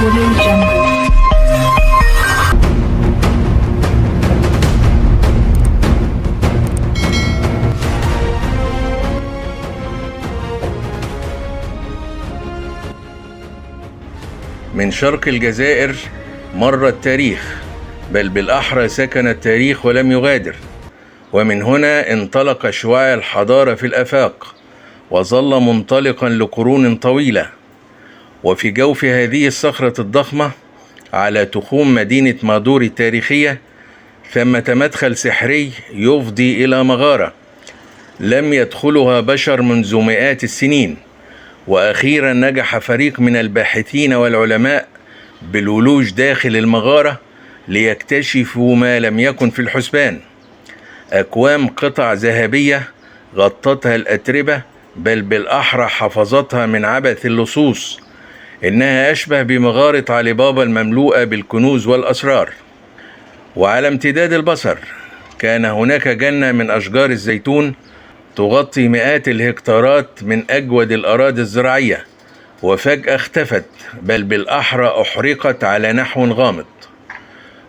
من شرق الجزائر مر التاريخ، بل بالأحرى سكن التاريخ ولم يغادر، ومن هنا انطلق شعاع الحضارة في الآفاق، وظل منطلقا لقرون طويلة. وفي جوف هذه الصخرة الضخمة على تخوم مدينة مادور التاريخية ثمة مدخل سحري يفضي إلى مغارة لم يدخلها بشر منذ مئات السنين. وأخيرا نجح فريق من الباحثين والعلماء بالولوج داخل المغارة ليكتشفوا ما لم يكن في الحسبان: أكوام قطع ذهبية غطتها الأتربة، بل بالأحرى حفظتها من عبث اللصوص. إنها أشبه بمغارة علي بابا المملوءة بالكنوز والأسرار. وعلى امتداد البصر كان هناك جنة من أشجار الزيتون تغطي مئات الهكتارات من أجود الأراضي الزراعية، وفجأة اختفت، بل بالأحرى أحرقت على نحو غامض.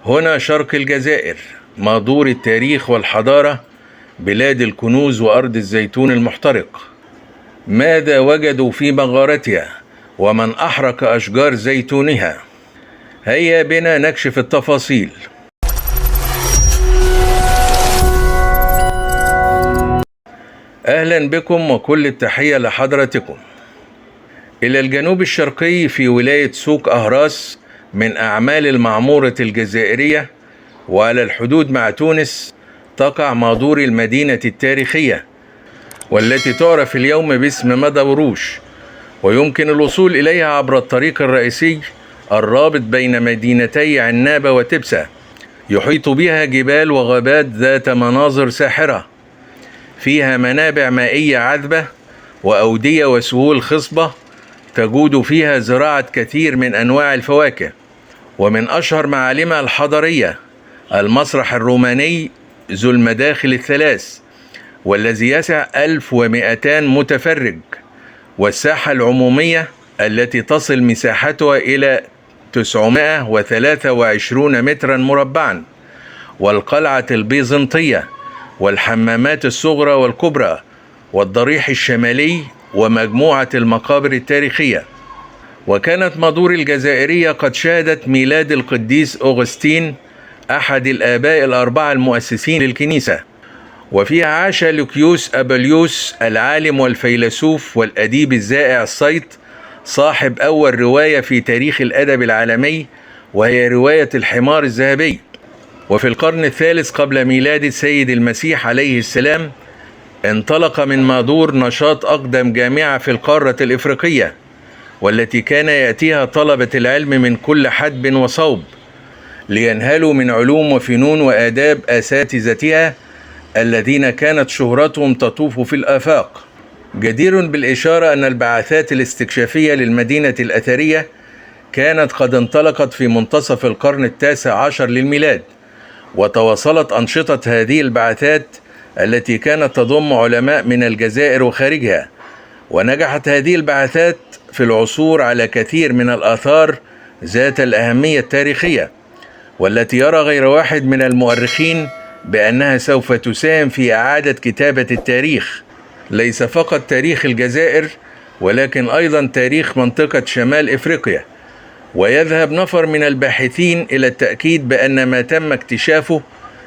هنا شرق الجزائر، مادور التاريخ والحضارة، بلاد الكنوز وأرض الزيتون المحترق. ماذا وجدوا في مغارتها؟ ومن أحرق أشجار زيتونها؟ هيا بنا نكشف التفاصيل. أهلا بكم وكل التحية لحضرتكم. إلى الجنوب الشرقي في ولاية سوق أهراس من أعمال المعمورة الجزائرية وعلى الحدود مع تونس تقع مادور المدينة التاريخية، والتي تعرف اليوم باسم مدى وروش، ويمكن الوصول إليها عبر الطريق الرئيسي الرابط بين مدينتي عنابة وتبسة. يحيط بها جبال وغابات ذات مناظر ساحرة، فيها منابع مائية عذبة وأودية وسهول خصبة تجود فيها زراعة كثير من أنواع الفواكه. ومن أشهر معالمها الحضارية المسرح الروماني ذو المداخل الثلاث، والذي يسع 1200 متفرج، والساحة العمومية التي تصل مساحتها إلى 923 مترا مربعا، والقلعة البيزنطية، والحمامات الصغرى والكبرى، والضريح الشمالي، ومجموعة المقابر التاريخية. وكانت مادور الجزائرية قد شهدت ميلاد القديس أغسطين أحد الآباء الأربعة المؤسسين للكنيسة، وفيها عاش لوكيوس أبليوس العالم والفيلسوف والأديب الزائع الصيت، صاحب أول رواية في تاريخ الأدب العالمي، وهي رواية الحمار الذهبي. وفي القرن الثالث قبل ميلاد السيد المسيح عليه السلام انطلق من مادور نشاط أقدم جامعة في القارة الإفريقية، والتي كان يأتيها طلبة العلم من كل حدب وصوب لينهلوا من علوم وفنون وآداب أساتذتها الذين كانت شهرتهم تطوف في الآفاق. جدير بالإشارة أن البعثات الاستكشافية للمدينة الأثرية كانت قد انطلقت في منتصف القرن التاسع عشر للميلاد، وتواصلت أنشطة هذه البعثات التي كانت تضم علماء من الجزائر وخارجها. ونجحت هذه البعثات في العثور على كثير من الآثار ذات الأهمية التاريخية، والتي يرى غير واحد من المؤرخين بأنها سوف تساهم في إعادة كتابة التاريخ، ليس فقط تاريخ الجزائر ولكن أيضا تاريخ منطقة شمال إفريقيا. ويذهب نفر من الباحثين إلى التأكيد بأن ما تم اكتشافه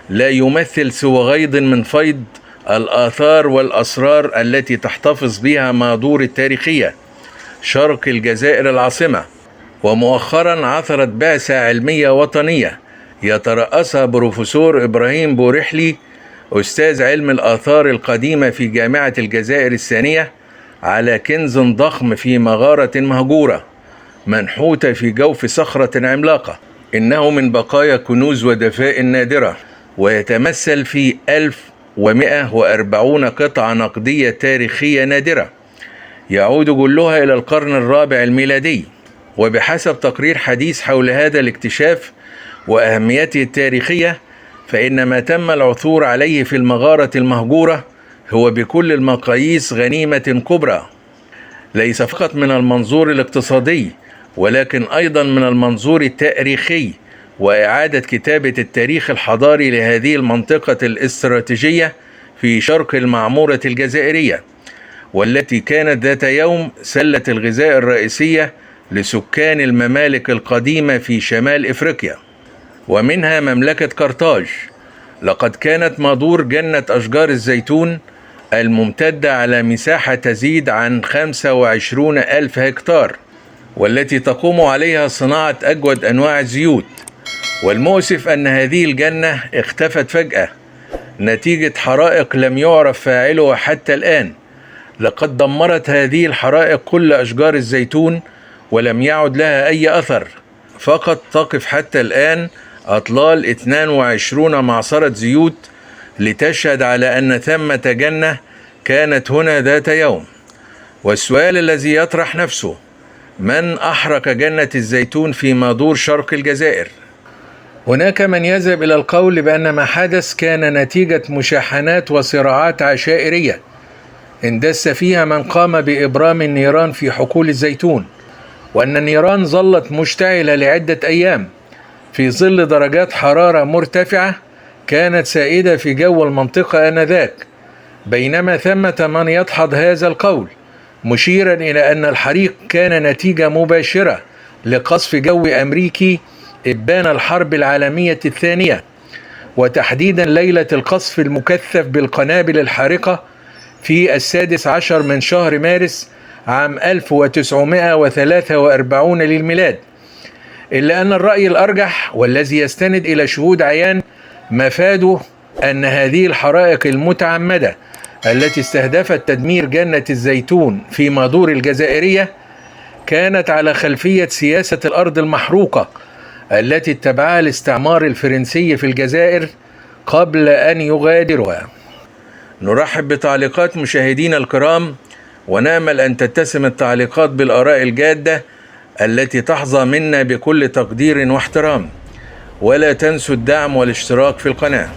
لا يمثل سوى غيض من فيض الآثار والأسرار التي تحتفظ بها مادور التاريخية شرق الجزائر العاصمة. ومؤخرا عثرت بعثة علمية وطنية يترأسها بروفيسور إبراهيم بورحلي أستاذ علم الآثار القديمة في جامعة الجزائر الثانية على كنز ضخم في مغارة مهجورة منحوتة في جوف صخرة عملاقة، إنه من بقايا كنوز ودفائن نادرة، ويتمثل في 1140 قطعة نقدية تاريخية نادرة يعود جلها إلى القرن الرابع الميلادي. وبحسب تقرير حديث حول هذا الاكتشاف وأهميته التاريخية، فإن ما تم العثور عليه في المغارة المهجورة هو بكل المقاييس غنيمة كبرى، ليس فقط من المنظور الاقتصادي، ولكن أيضا من المنظور التاريخي وإعادة كتابة التاريخ الحضاري لهذه المنطقة الاستراتيجية في شرق المعمورة الجزائرية، والتي كانت ذات يوم سلة الغذاء الرئيسية لسكان الممالك القديمة في شمال إفريقيا، ومنها مملكة قرطاج. لقد كانت مادور جنة أشجار الزيتون الممتدة على مساحة تزيد عن 25,000 هكتار، والتي تقوم عليها صناعة أجود أنواع الزيوت. والمؤسف أن هذه الجنة اختفت فجأة نتيجة حرائق لم يعرف فاعلها حتى الآن. لقد دمرت هذه الحرائق كل أشجار الزيتون ولم يعد لها أي أثر، فقط تقف حتى الآن أطلال 22 معصرة زيوت لتشهد على أن ثمة جنة كانت هنا ذات يوم. والسؤال الذي يطرح نفسه: من أحرق جنة الزيتون في مادور شرق الجزائر؟ هناك من يذهب إلى القول بأن ما حدث كان نتيجة مشاحنات وصراعات عشائرية اندس فيها من قام بإبرام النيران في حقول الزيتون، وأن النيران ظلت مشتعلة لعدة أيام في ظل درجات حرارة مرتفعة كانت سائدة في جو المنطقة آنذاك، بينما ثمة من يدحض هذا القول مشيرا إلى أن الحريق كان نتيجة مباشرة لقصف جوي أمريكي إبان الحرب العالمية الثانية، وتحديدا ليلة القصف المكثف بالقنابل الحارقة في 16 من شهر مارس عام 1943 للميلاد. إلا أن الرأي الأرجح والذي يستند إلى شهود عيان مفاده أن هذه الحرائق المتعمدة التي استهدفت تدمير جنة الزيتون في مادور الجزائرية كانت على خلفية سياسة الأرض المحروقة التي اتبعها الاستعمار الفرنسي في الجزائر قبل أن يغادرها. نرحب بتعليقات مشاهدينا الكرام، ونأمل أن تتسم التعليقات بالآراء الجادة التي تحظى منا بكل تقدير واحترام، ولا تنسوا الدعم والاشتراك في القناة.